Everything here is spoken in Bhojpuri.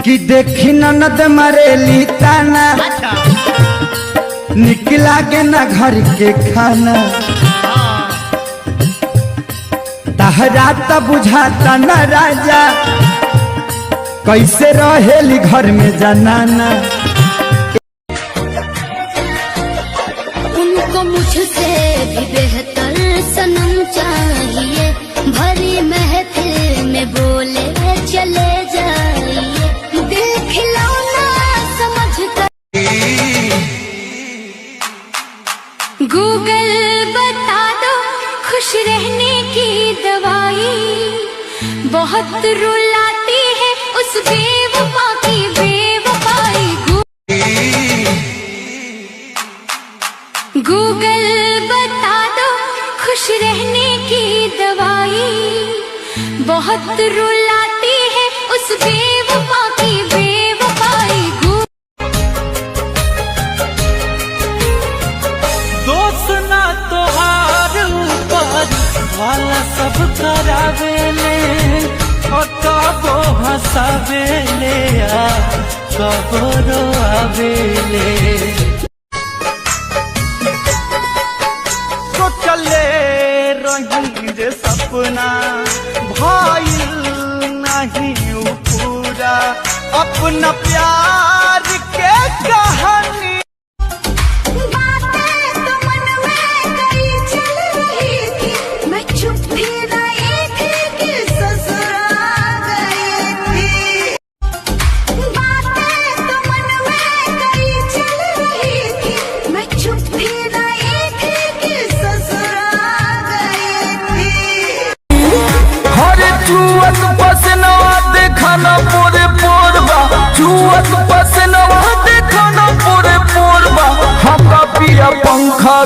कि देखी ननद मरेली ताना निकला के ना घर के खाना तहरा त बुझाता न राजा कैसे रहेली घर में जनाना। उनको मुझसे भी बेहतर सनम चाहिए भरी महफिल में बोले चले जाइए दिल खिलौना समझ कर। गूगल बता दो खुश रहने की दवाई बहुत रुलाती है उस बेवफा की बेवफाई। गूगल बता दो खुश रहने की दवाई बहुत रुलाती है उस बेवफा की बेवफाई। दोस्त ना तोहार ऊपर वाला सब करावेले और कबो हंसावेले कबो रोआवेले। तो चले रही जे सपना भाई नहीं पूरा अपना प्यार के कहानी। चुअत पसनवा देखना पूरे पोरबा चुअत पसनवा देखना पूरे पोरबा हका पिया पंखा